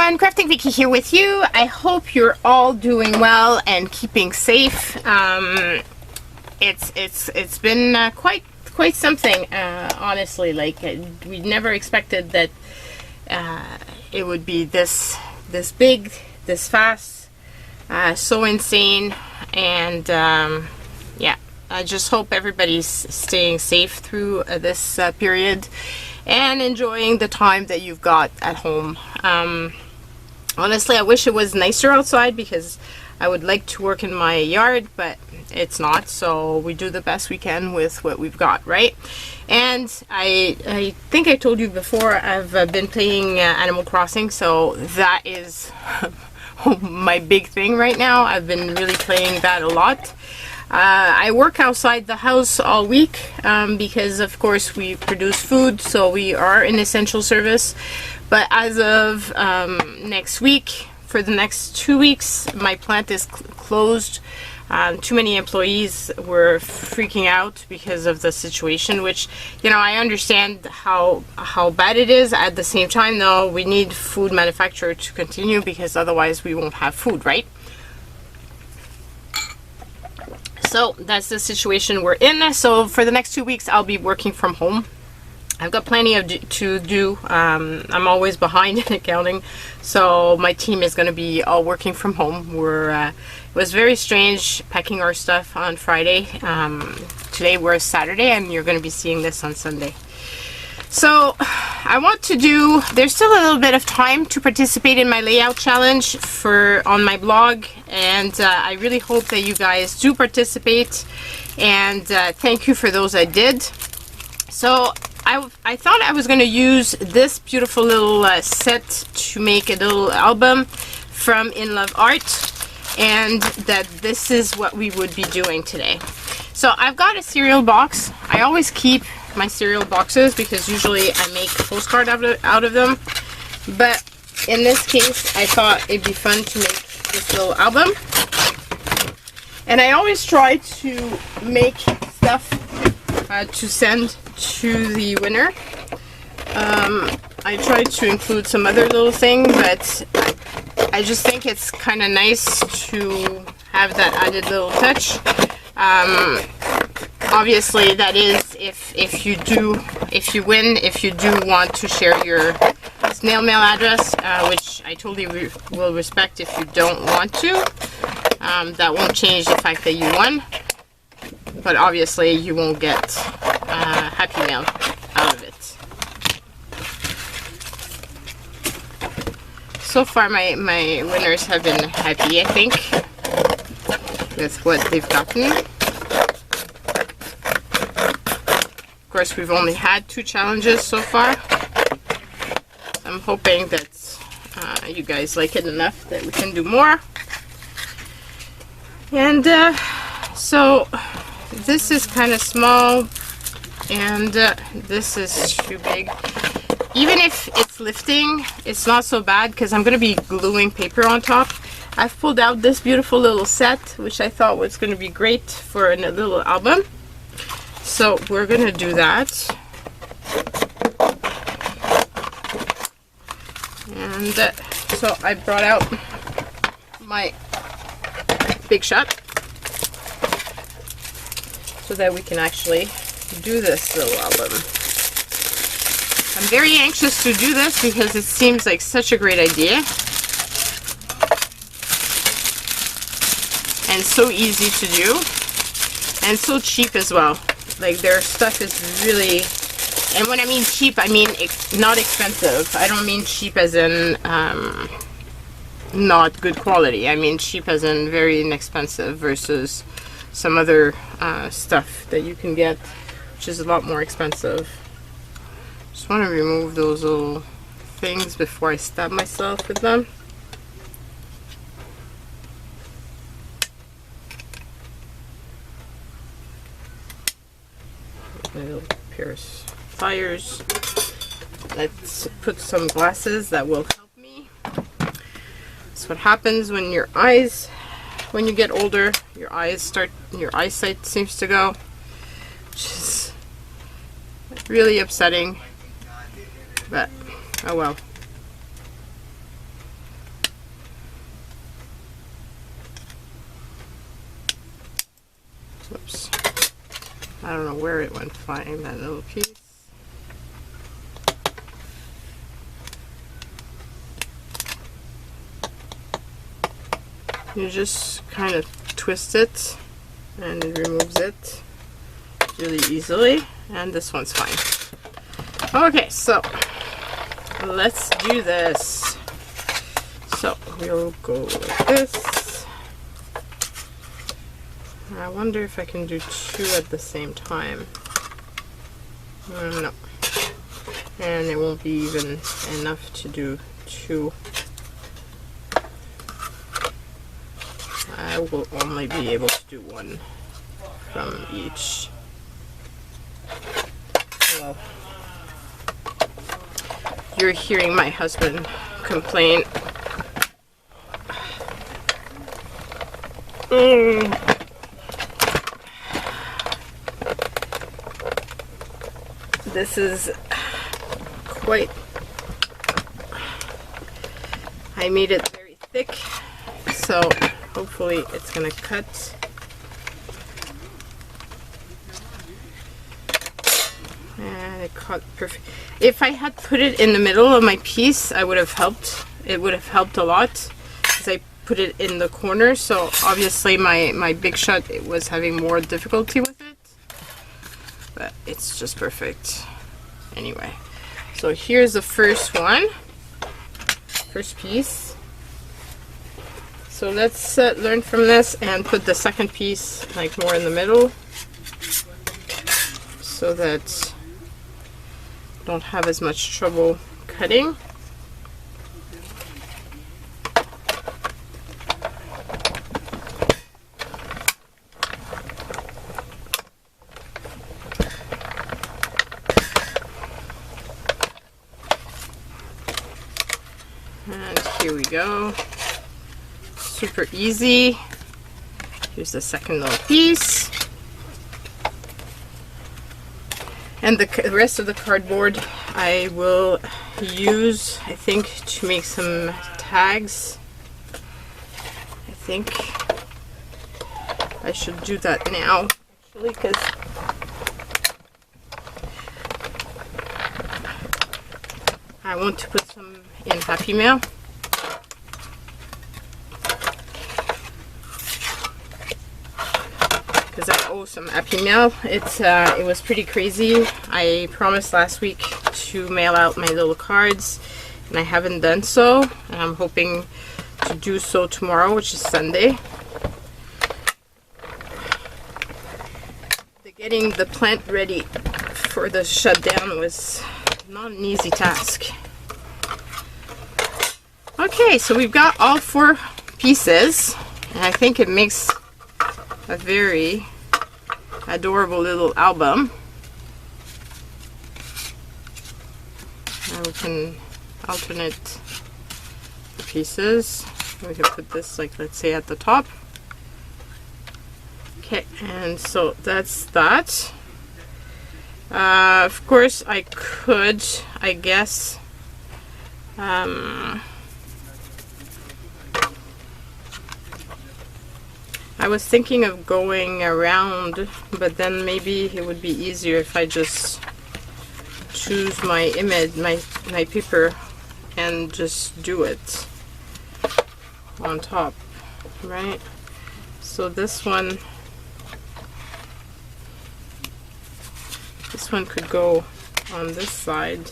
everyone, Crafting Vicky here with you. I hope you're all doing well and keeping safe. It's been quite something, honestly. Like we never expected that it would be this big, this fast, so insane, and yeah. I just hope everybody's staying safe through this period and enjoying the time that you've got at home. Honestly, I wish it was nicer outside because I would like to work in my yard, but it's not, so we do the best we can with what we've got, right? And I think I told you before, I've been playing Animal Crossing, so that is my big thing right now. I've been really playing that a lot. I work outside the house all week because of course we produce food, so we are an essential service. But as of next week, for the next 2 weeks, my plant is closed. Too many employees were freaking out because of the situation, which, you know, I understand how bad it is. At the same time though, we need food manufacturer to continue because otherwise we won't have food, right? So that's the situation we're in. So for the next 2 weeks, I'll be working from home. I've got plenty to do. I'm always behind in accounting, so my team is going to be all working from home. It was very strange packing our stuff on Friday. Today we're Saturday, and you're going to be seeing this on Sunday. So I want to do, there's still a little bit of time to participate in my layout challenge on my blog, and I really hope that you guys do participate, and thank you for those that did. So I thought I was going to use this beautiful little set to make a little album from In Love Art, and that this is what we would be doing today. So I've got a cereal box. I always keep my cereal boxes because usually I make a postcard out of them, but in this case I thought it'd be fun to make this little album. And I always try to make stuff to send to the winner. I tried to include some other little thing, but I just think it's kind of nice to have that added little touch. Obviously, that is if you win, if you do want to share your snail mail address, which I totally will respect if you don't want to. That won't change the fact that you won, but obviously you won't get happy mail out of it. So far my winners have been happy, I think, with what they've gotten. Of course, we've only had 2 challenges so far. I'm hoping that you guys like it enough that we can do more. And so this is kind of small, and this is too big. Even if it's lifting, it's not so bad because I'm going to be gluing paper on top. I've pulled out this beautiful little set, which I thought was going to be great for a little album. So we're going to do that. And so I brought out my Big Shot so that we can actually do this little album. I'm very anxious to do this because it seems like such a great idea. And so easy to do. And so cheap as well. Like, their stuff is really, and when I mean cheap, I mean not expensive. I don't mean cheap as in not good quality. I mean cheap as in very inexpensive versus some other stuff that you can get, which is a lot more expensive. Just want to remove those little things before I stab myself with them. My little pair of pliers. Let's put some glasses that will help me. That's what happens when your eyes, when you get older, your eyesight seems to go, which is really upsetting, but oh well. I don't know where it went flying, that little piece. You just kind of twist it and it removes it really easily, and this one's fine. Okay, so let's do this. So we'll go like this. I wonder if I can do two at the same time. No. And it won't be even enough to do two. I will only be able to do one from each. Well, you're hearing my husband complain. This is quite, I made it very thick, so hopefully it's gonna cut. And it cut perfect. If I had put it in the middle of my piece, I would have helped. It would have helped a lot because I put it in the corner, so obviously my big shot, it was having more difficulty with it, but it's just perfect anyway. So here's the first one, first piece. So let's learn from this and put the second piece like more in the middle so that I don't have as much trouble cutting. And here we go. Super easy. Here's the second little piece. And the rest of the cardboard I will use, I think, to make some tags. I think I should do that now, actually, because I want to put some in Happy Mail. Because I owe some Happy Mail. It was pretty crazy. I promised last week to mail out my little cards, and I haven't done so. And I'm hoping to do so tomorrow, which is Sunday. Getting the plant ready for the shutdown was not an easy task. Okay, so we've got all 4 pieces, and I think it makes a very adorable little album. And we can alternate the pieces. We can put this, like, let's say at the top. Okay, and so that's that. Of course, I could, I guess, I was thinking of going around, but then maybe it would be easier if I just choose my image, my paper, and just do it on top, right? So this one could go on this side.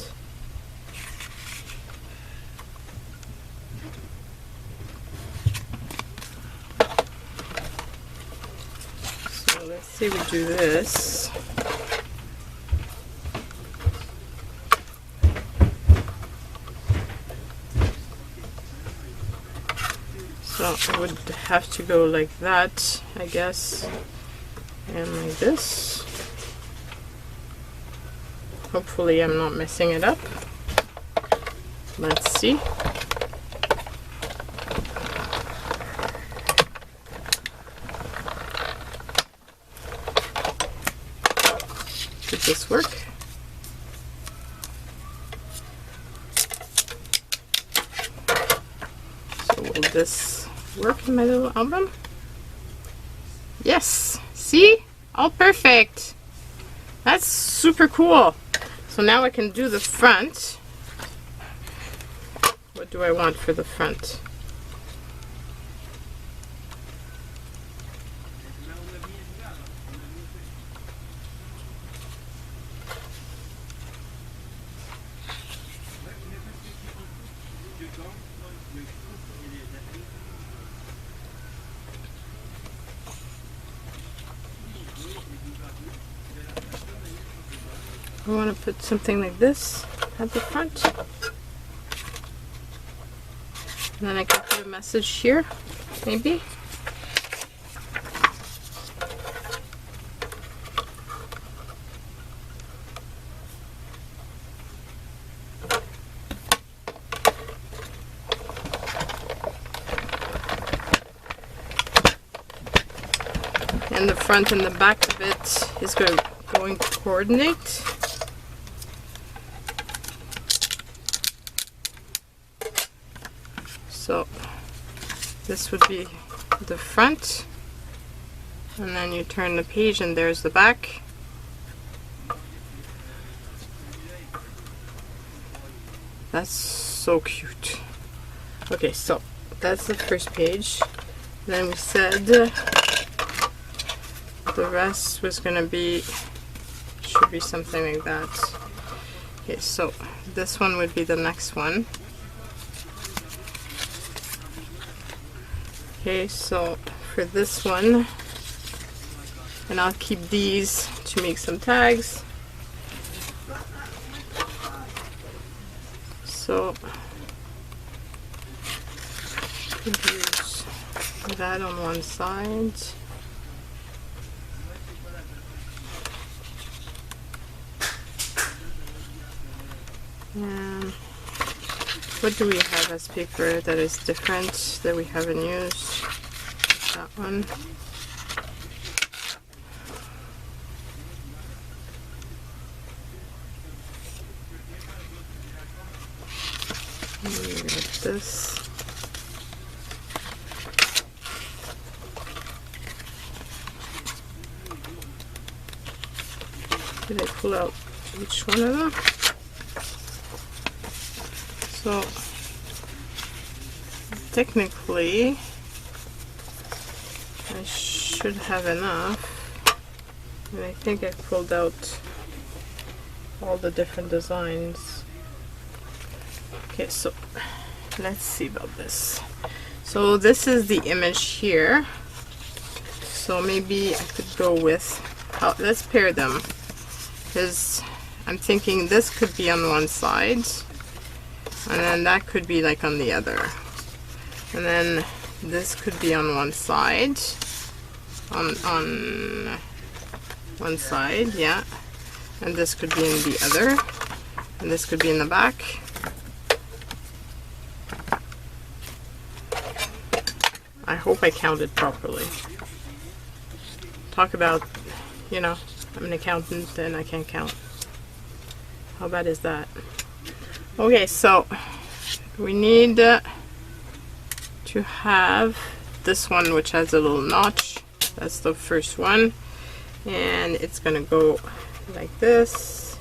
Let's say we do this. So I would have to go like that, I guess, and like this. Hopefully I'm not messing it up. Let's see. Should this work? So will this work in my little album? Yes! See? All perfect! That's super cool. So now I can do the front. What do I want for the front? I want to put something like this at the front. And then I can put a message here, maybe. And the front and the back of it is going to coordinate. So this would be the front, and then you turn the page and there's the back. That's so cute. Okay, so that's the first page. Then we said the rest was gonna be, should be something like that. Okay, so this one would be the next one. Okay, so for this one, and I'll keep these to make some tags. So use that on one side. And what do we have as paper that is different that we haven't used? That one. Like this. Did I pull out each one of them? So technically I should have enough, and I think I pulled out all the different designs. Okay, so let's see about this. So this is the image here, so maybe I could go with let's pair them, because I'm thinking this could be on one side and then that could be like on the other, and then this could be on one side, on one side, yeah, and this could be in the other, and this could be in the back. I hope I counted properly. Talk about, you know, I'm an accountant and I can't count. How bad is that? Okay, so we need to have this one, which has a little notch. That's the first one, and it's gonna go like this.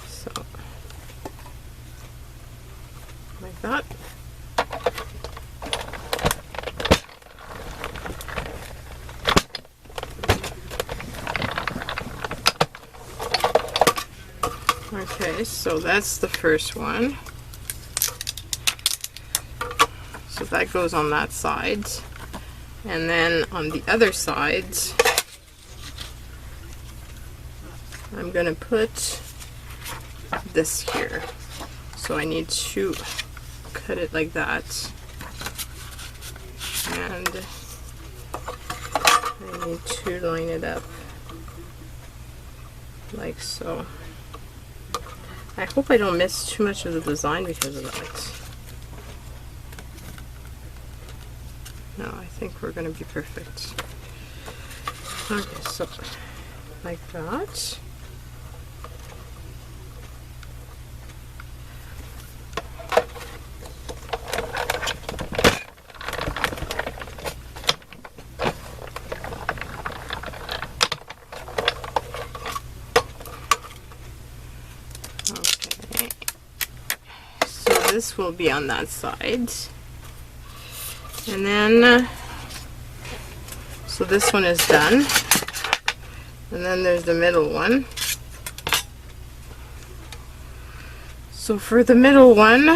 So like that. Okay, so that's the first one. So that goes on that side. And then on the other side, I'm gonna put this here. So I need to cut it like that. And I need to line it up like so. I hope I don't miss too much of the design because of that. No, I think we're going to be perfect. Okay, so like that. this will be on that side. And then, so this one is done. And then there's the middle one. So for the middle one,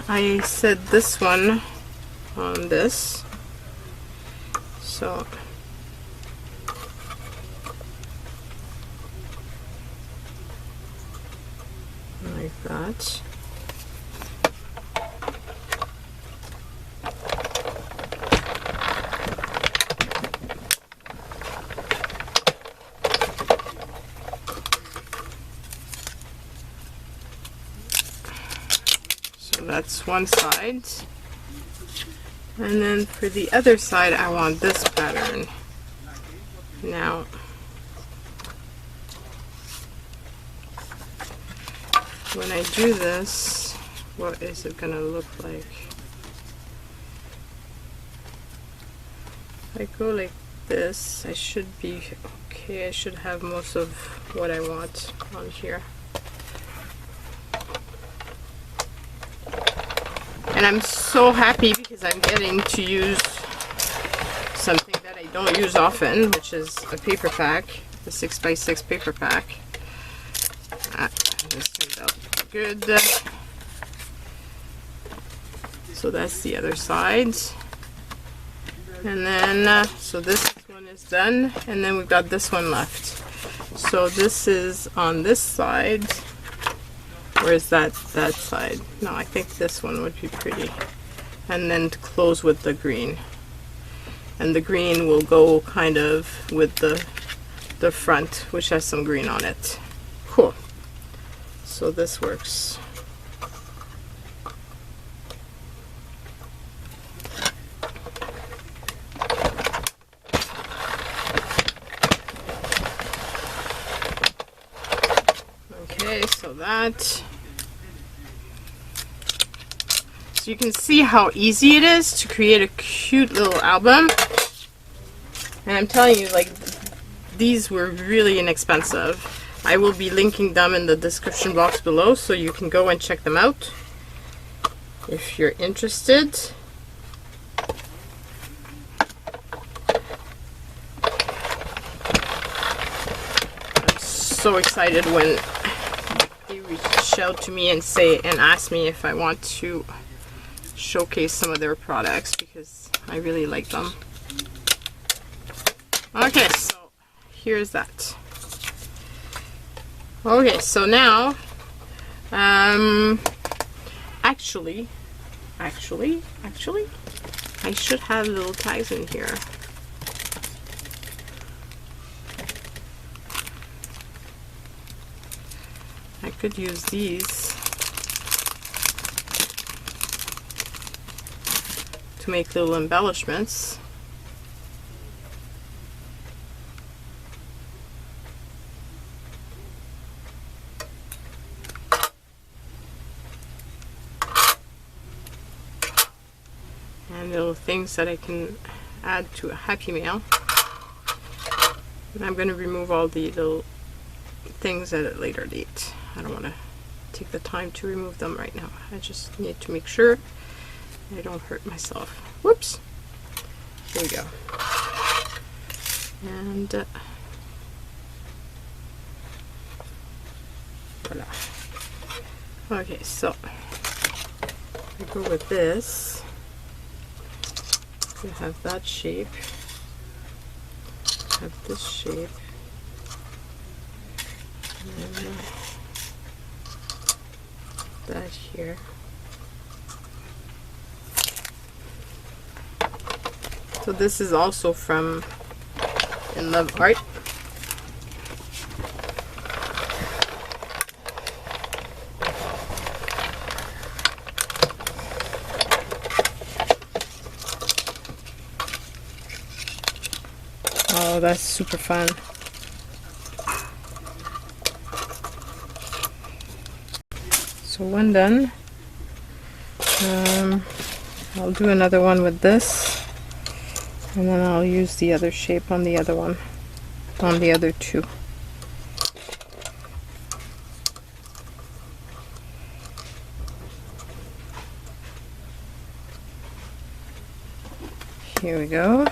I set this one on this. So like that. So that's one side. And then for the other side, I want this pattern. Now, when I do this, what is it gonna look like? If I go like this, I should be okay. I should have most of what I want on here. And I'm so happy because I'm getting to use something that I don't use often, which is a paper pack, the 6x6 paper pack. This turned out good. So that's the other side. And then, so this one is done, and then we've got this one left. So this is on this side. Or is that side? No, I think this one would be pretty. And then to close with the green. And the green will go kind of with the front, which has some green on it. Cool. So this works. Okay, so that. So you can see how easy it is to create a cute little album. And I'm telling you, like, these were really inexpensive. I will be linking them in the description box below, so you can go and check them out if you're interested. I'm so excited when they reach out to me and ask me if I want to showcase some of their products, because I really like them. Okay, so here's that. Okay, so now, actually, I should have little tags in here. I could use these to make little embellishments. And little things that I can add to a Happy Mail. And I'm going to remove all the little things at a later date. I don't want to take the time to remove them right now. I just need to make sure I don't hurt myself. Whoops. Here we go. And voila. Okay, so I go with this. We have that shape. Have this shape. And that here. So this is also from In Love Art. Oh, that's super fun. So one done. I'll do another one with this, and then I'll use the other shape on the other one, on the other two. Here we go.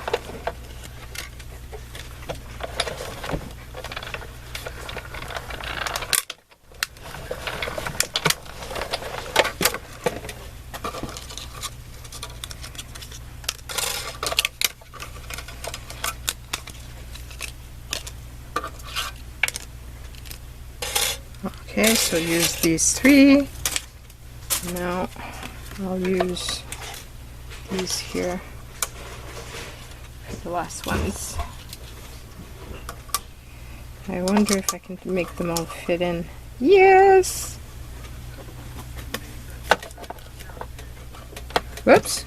Okay, so use these three. Now I'll use these here for the last ones. I wonder if I can make them all fit in. Yes! Whoops!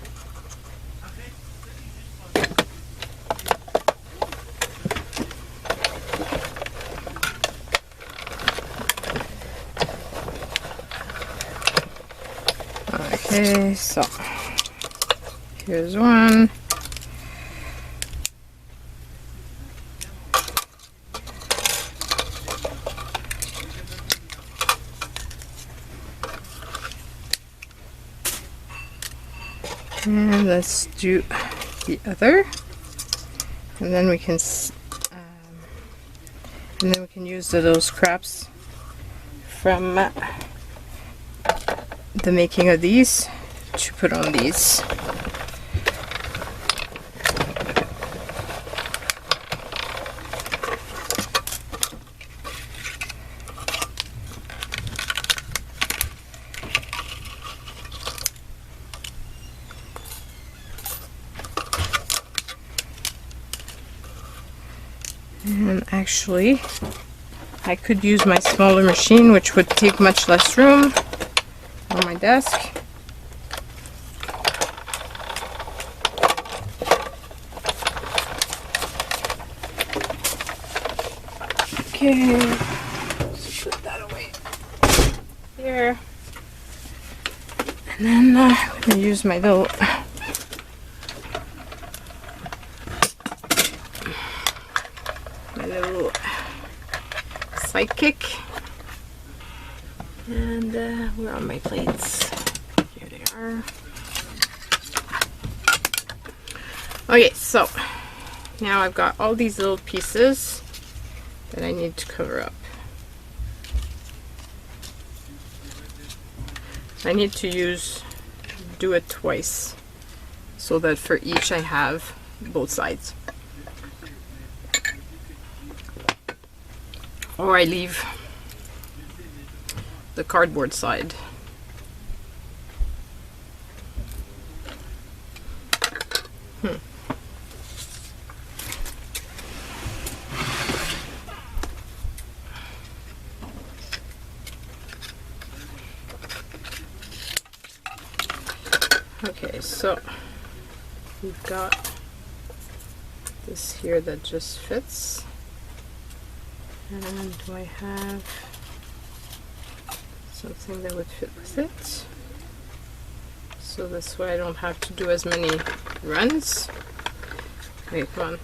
Okay, so here's one. And let's do the other, and then we can use those scraps from the making of these to put on these. And actually, I could use my smaller machine, which would take much less room on my desk. Okay, let's put that away there. And then I'm going to use my little sidekick. And where are my plates? Here they are. Okay, so now I've got all these little pieces that I need to cover up. I need to do it twice so that for each I have both sides. Or I leave the cardboard side. Okay, so we've got this here that just fits. And do I have something that would fit with it? So this way I don't have to do as many runs. Wait, come on.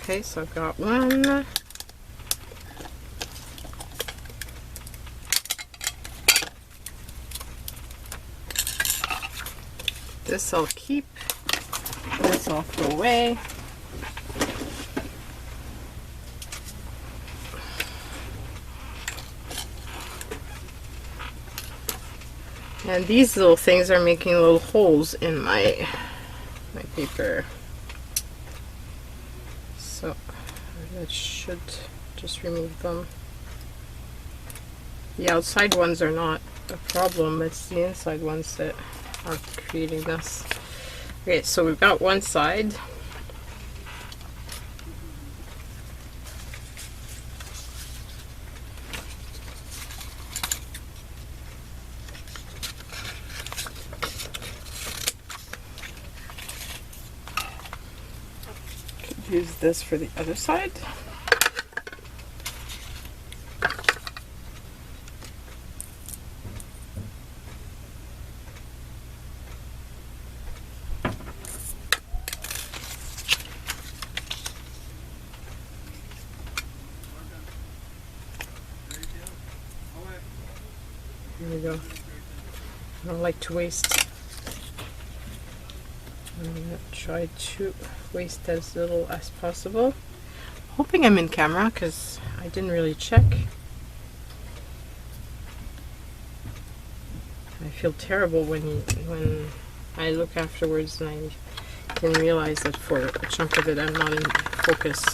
Okay, so I've got one. This I'll keep. This I'll throw away. And these little things are making little holes in my paper. So that should just remove them. The outside ones are not a problem, it's the inside ones that are creating this. Okay, so we've got one side. Could use this for the other side. go. I don't like to waste. I'm gonna try to waste as little as possible. Hoping I'm in camera because I didn't really check. I feel terrible when I look afterwards and I didn't realize that for a chunk of it I'm not in focus.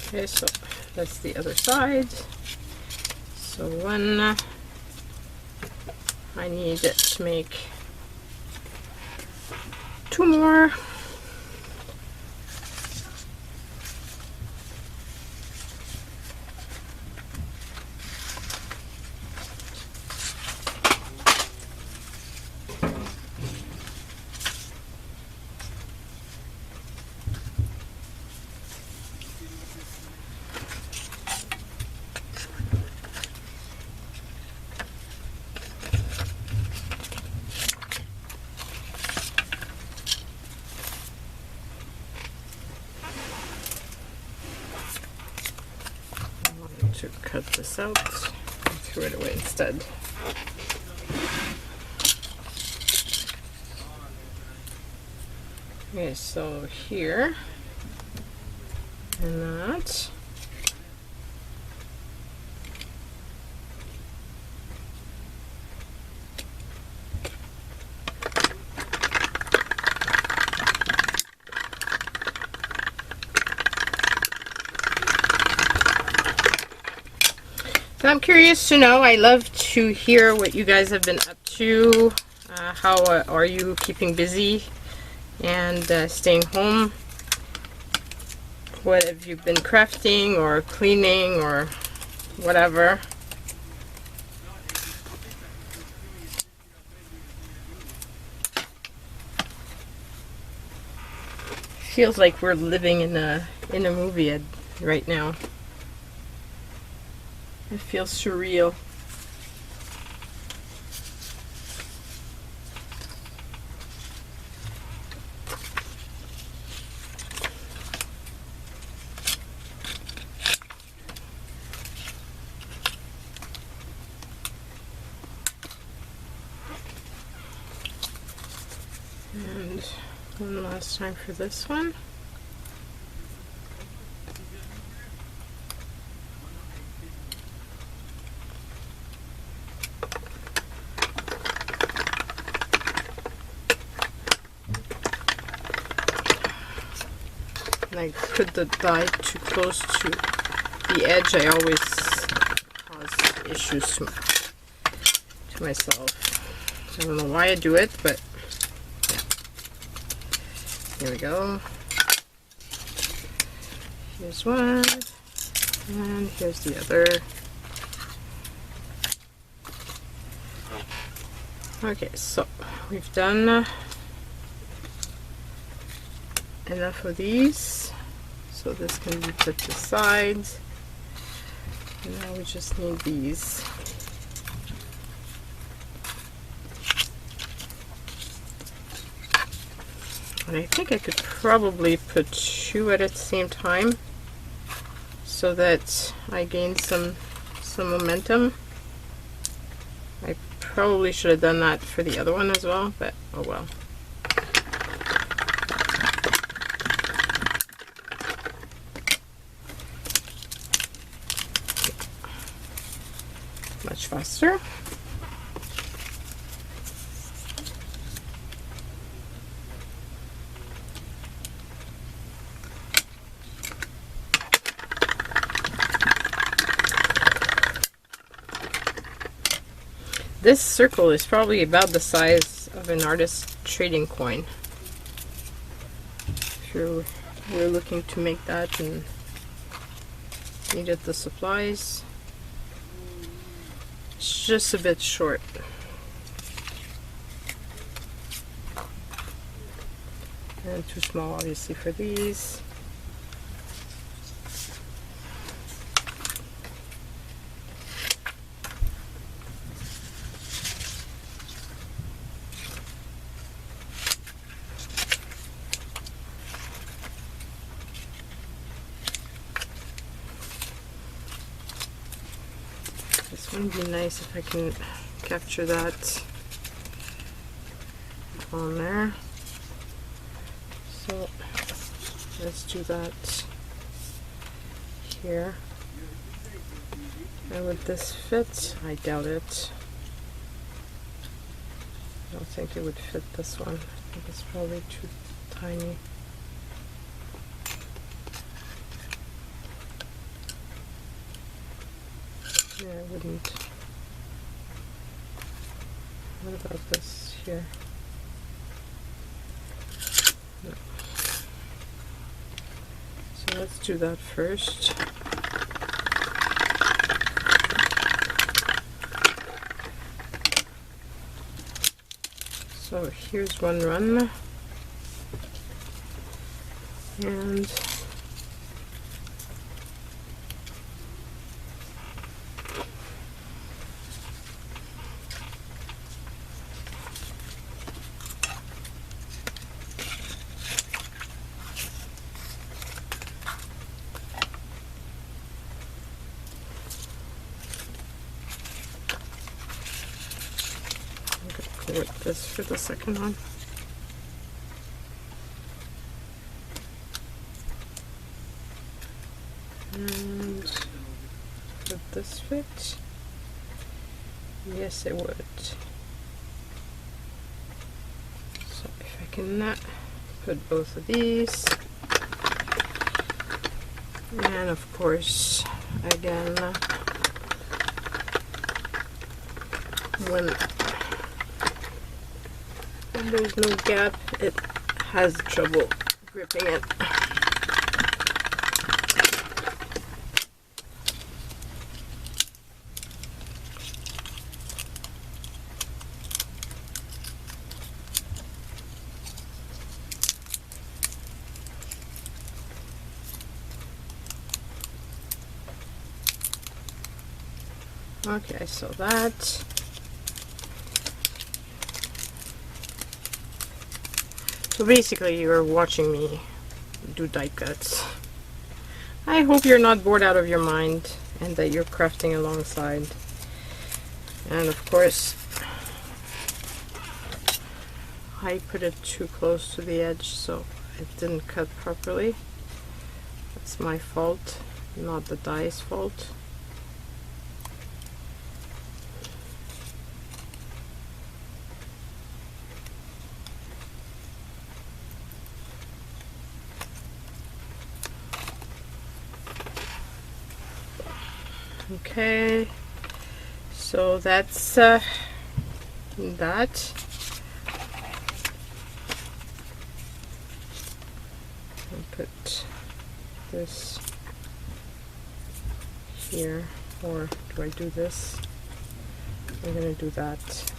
Okay, so that's the other side. So one, I need to make 2 more. To cut this out and throw it away instead. Okay, so here and that. So I'm curious to know, I love to hear what you guys have been up to. How are you keeping busy and staying home? What have you been crafting or cleaning or whatever? Feels like we're living in a movie right now. It feels surreal. And one last time for this one. I put the die too close to the edge, I always cause issues to myself. I don't know why I do it, but yeah. Here we go. Here's one, and here's the other. Okay, so we've done enough of these, so this can be put to the sides. And now we just need these. And I think I could probably put 2 at the same time so that I gain some momentum. I probably should have done that for the other one as well, but oh well. Much faster. This circle is probably about the size of an artist's trading coin. If we're looking to make that and needed the supplies. It's just a bit short. And too small obviously for these. It would be nice if I can capture that on there. So let's do that here. And would this fit? I doubt it. I don't think it would fit this one. I think it's probably too tiny. Yeah, it wouldn't. What about this here? No. So let's do that first. So here's one run, and with this for the second one. And would this fit? Yes, it would. So if I can put both of these, and of course, again, when there's no gap, it has trouble gripping it. Okay, so that. So basically you're watching me do die cuts. I hope you're not bored out of your mind and that you're crafting alongside. And of course I put it too close to the edge, so it didn't cut properly. That's my fault, not the die's fault. Okay, so that's that. I'll put this here, or do I do this? I'm gonna do that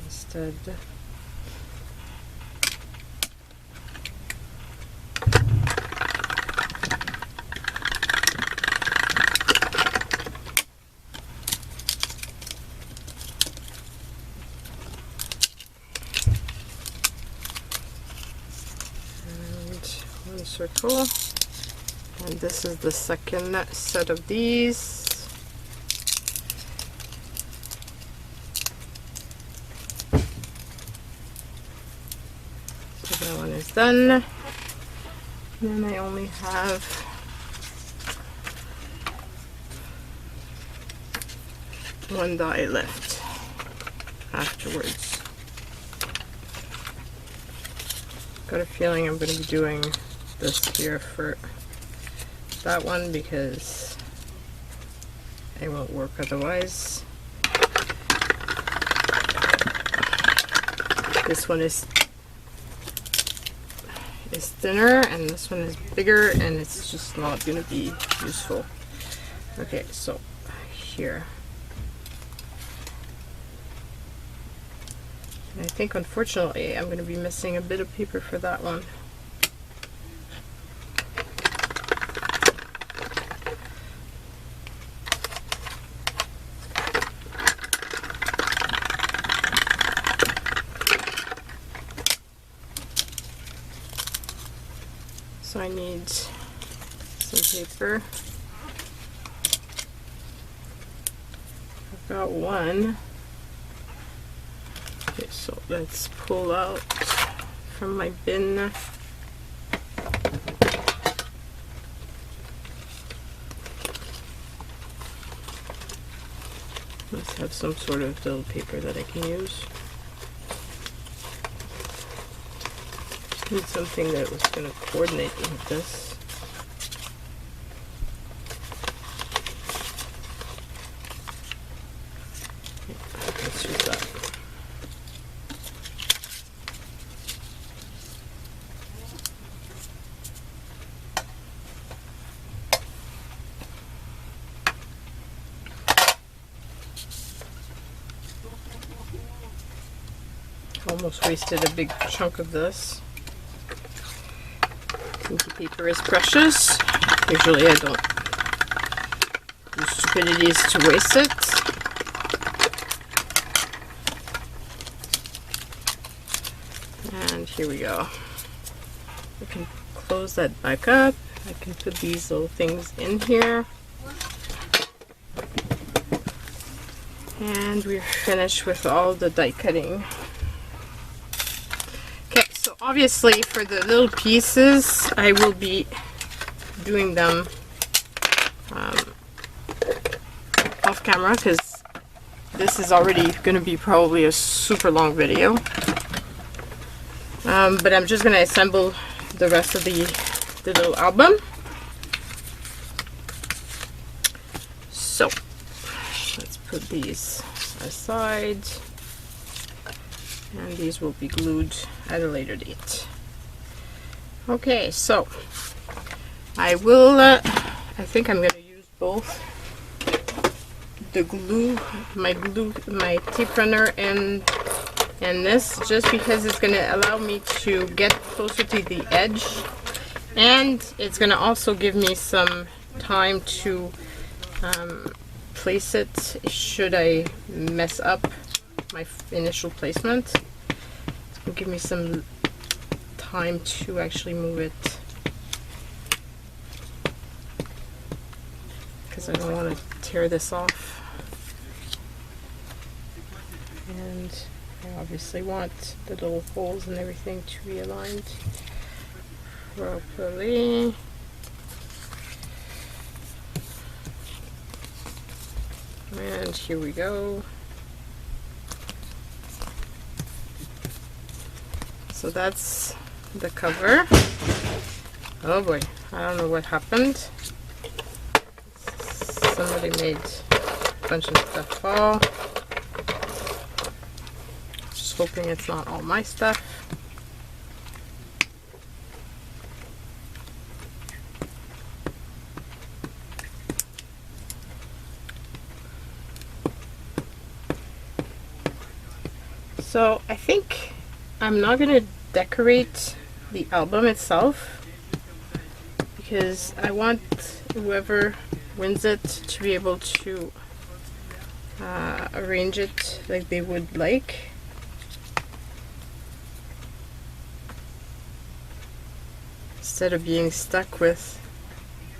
instead. Circle, and this is the second set of these. So that one is done. And then I only have one die left afterwards. Got a feeling I'm going to be doing this here for that one because it won't work otherwise. This one is thinner and this one is bigger, and it's just not going to be useful. Okay, so here. And I think unfortunately I'm going to be missing a bit of paper for that one. So I need some paper. got one. Okay, so let's pull out from my bin. Let's have some sort of little paper that I can use. Need something that was going to coordinate with this. Let's use that. Almost wasted a big chunk of this. Pinky paper is precious. Usually I don't do stupidities to waste it. And here we go. I can close that back up. I can put these little things in here. And we're finished with all the die cutting. Obviously, for the little pieces, I will be doing them off camera because this is already going to be probably a super long video. But I'm just going to assemble the rest of the little album. So, let's put these aside. And these will be glued at a later date. Okay, so I will, I think I'm going to use both the glue, my tape runner and this, just because it's going to allow me to get closer to the edge, and it's going to also give me some time to place it should I mess up my initial placement. It will give me some time to actually move it, because I don't want to tear this off, and I obviously want the little holes and everything to be aligned properly. And here we go. So that's the cover. Oh boy, I don't know what happened. Somebody made a bunch of stuff fall. Just hoping it's not all my stuff. So I think I'm not going to decorate the album itself, because I want whoever wins it to be able to arrange it like they would like. Instead of being stuck with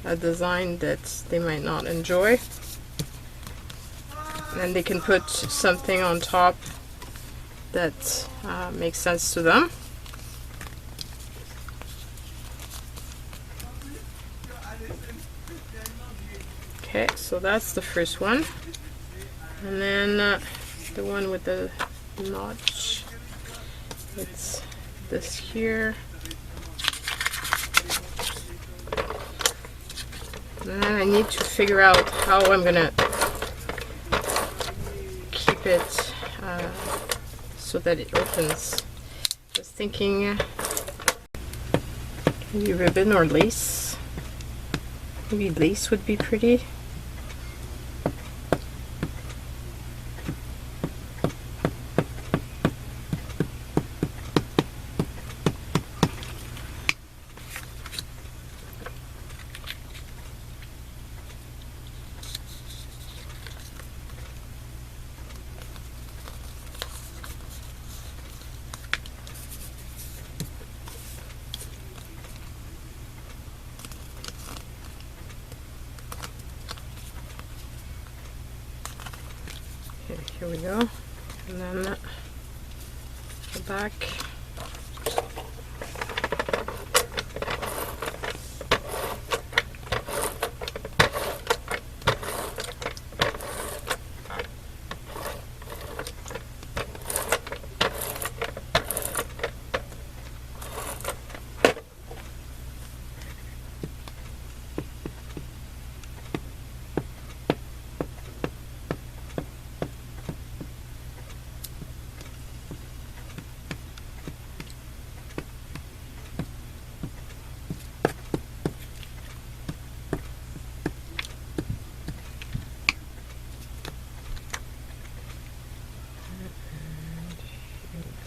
a design that they might not enjoy. And they can put something on top that makes sense to them. Okay, so that's the first one. And then the one with the notch, it's this here. And then I need to figure out how I'm gonna keep it so that it opens. I was thinking maybe ribbon or lace. Maybe lace would be pretty. There we go. And then the back.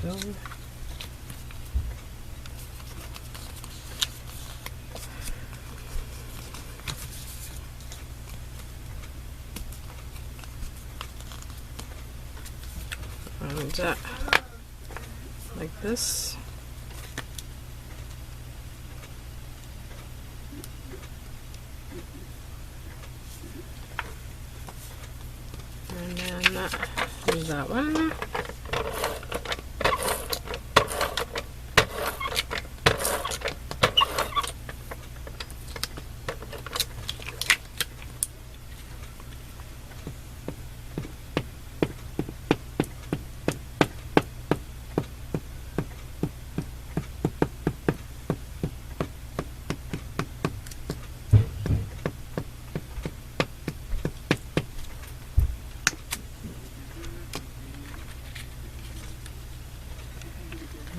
Go. And like this. And then use that one.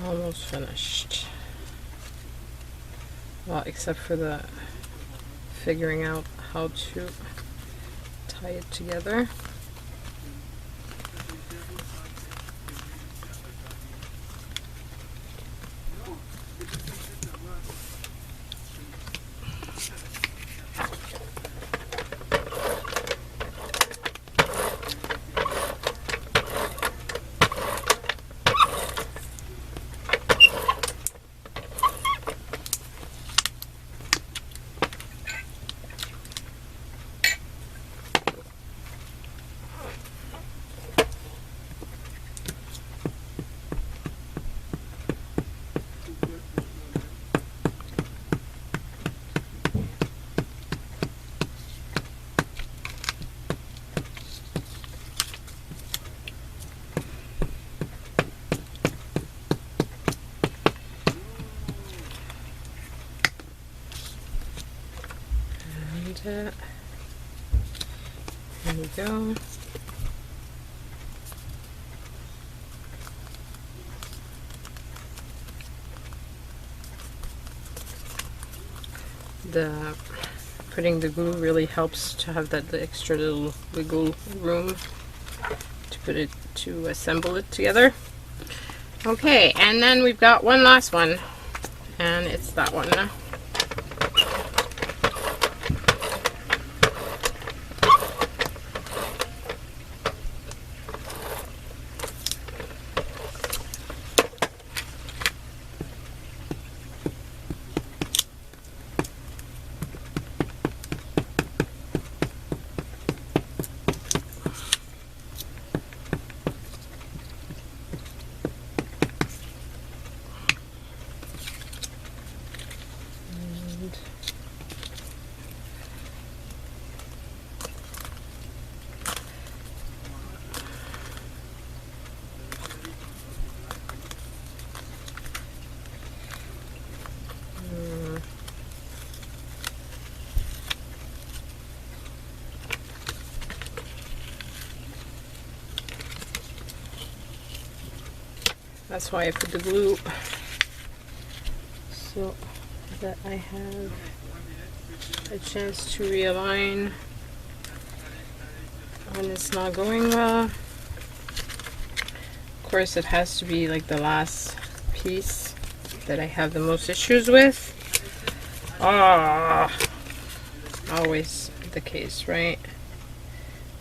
Almost finished. Well, except for the figuring out how to tie it together. There we go. Putting the glue really helps to have that extra little wiggle room to assemble it together. Okay, and then we've got one last one, and it's that one. That's why I put the glue, so that I have a chance to realign when it's not going well. Of course, it has to be like the last piece that I have the most issues with. Always the case, right?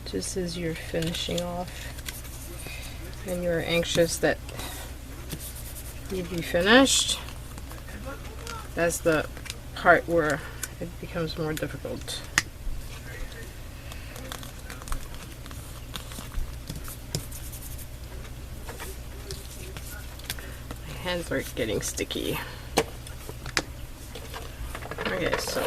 Just as you're finishing off and you're anxious that you'd be finished, that's the part where it becomes more difficult. hands are getting sticky. Okay, so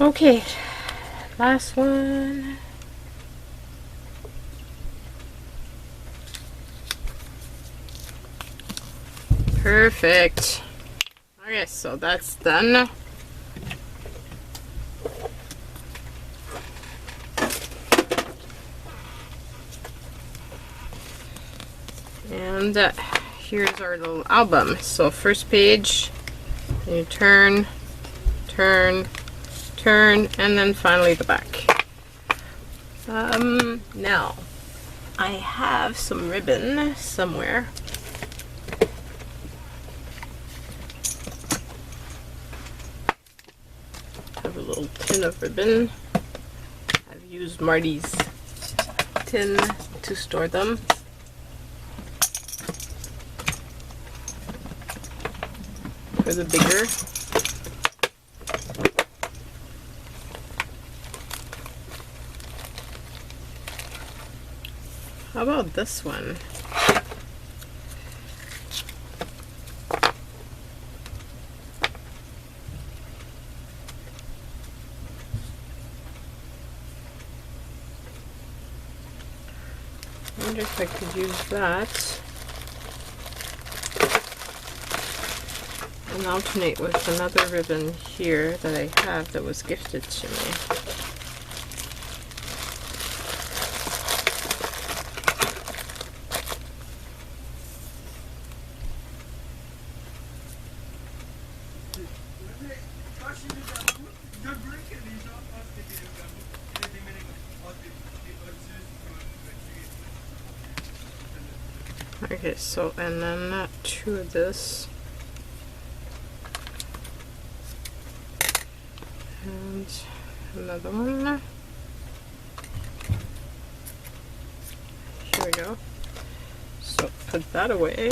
okay, last one. Perfect. Okay, so that's done. And here's our little album. So first page, you turn, turn, turn, and then finally the back. Now I have some ribbon somewhere. I have a little tin of ribbon. I've used Marty's tin to store them. For the bigger. How about this one? I wonder if I could use that and alternate with another ribbon here that I have that was gifted to me. Okay, so, and then two of this. And another one. Here we go. So put that away.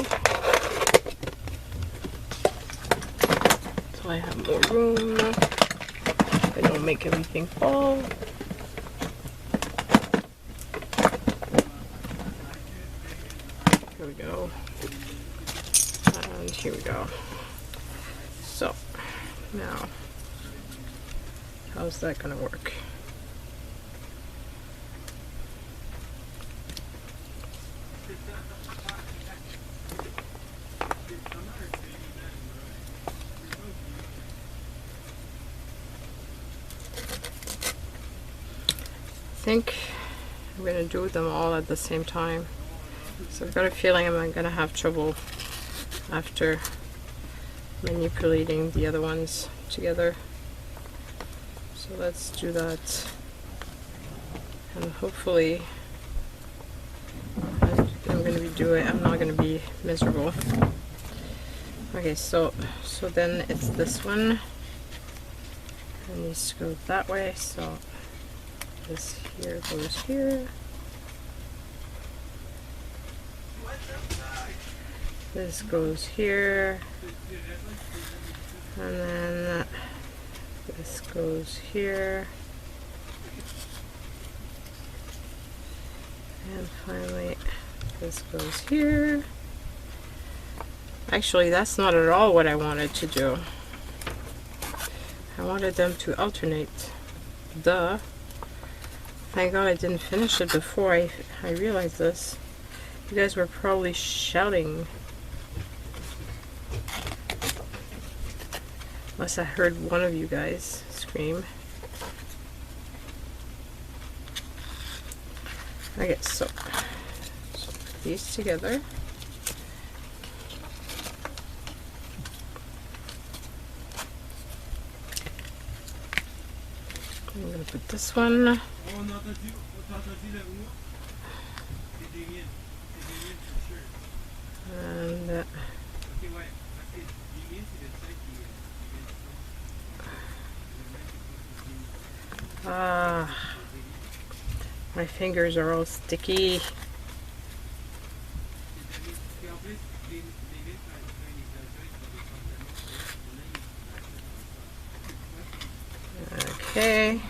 So I have more room. I don't make everything fall. Here we go. And here we go. So now, how's that gonna work? I think I'm gonna do them all at the same time. So I've got a feeling I'm gonna have trouble after manipulating the other ones together. So let's do that, and hopefully I'm gonna be doing. I'm not gonna be miserable. Okay, so then it's this one. It needs to go that way. So this here goes here. This goes here, and then this goes here, and finally this goes here. Actually, that's not at all what I wanted to do. I wanted them to alternate. Duh. Thank God I didn't finish it before I realized this. You guys were probably shouting. Unless I heard one of you guys scream. Okay, so put these together. I'm gonna put this one And my fingers are all sticky. Okay,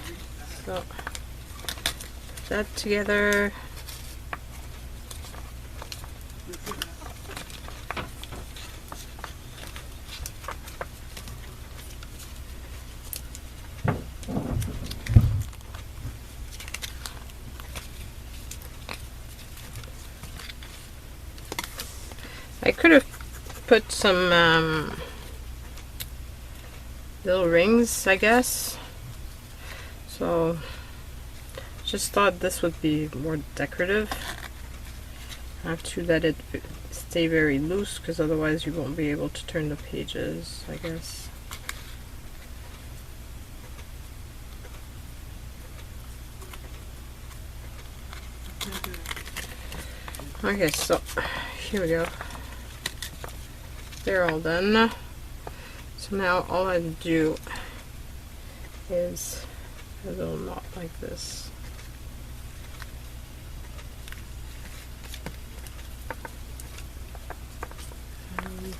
so put that together. I could have put some little rings, I guess. So just thought this would be more decorative. I have to let it stay very loose because otherwise you won't be able to turn the pages, I guess. Okay, so here we go. They're all done. So now all I do is a little knot like this. And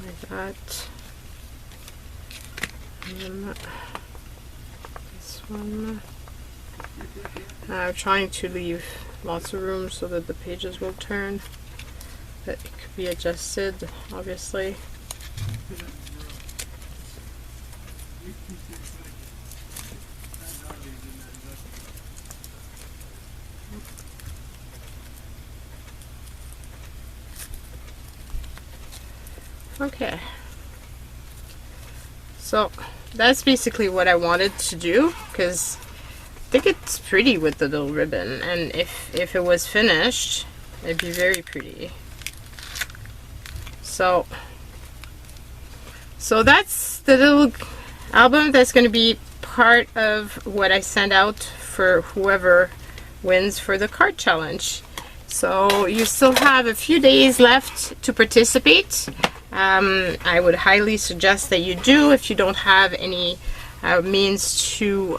like that. And then this one. I'm trying to leave lots of room so that the pages will turn, but it could be adjusted, obviously. Okay, so that's basically what I wanted to do, because I think it's pretty with the little ribbon, and if it was finished, it'd be very pretty. So that's the little album that's going to be part of what I send out for whoever wins for the card challenge. So you still have a few days left to participate. I would highly suggest that you do. If you don't have any means to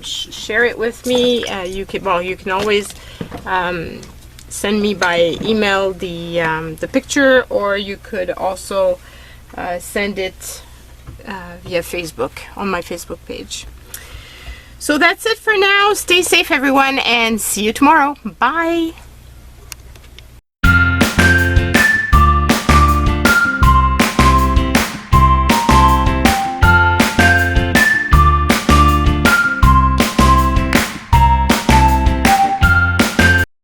share it with me, you can always send me by email the picture, or you could also send it via Facebook on my Facebook page. So that's it for now. Stay safe, everyone, and see you tomorrow. Bye.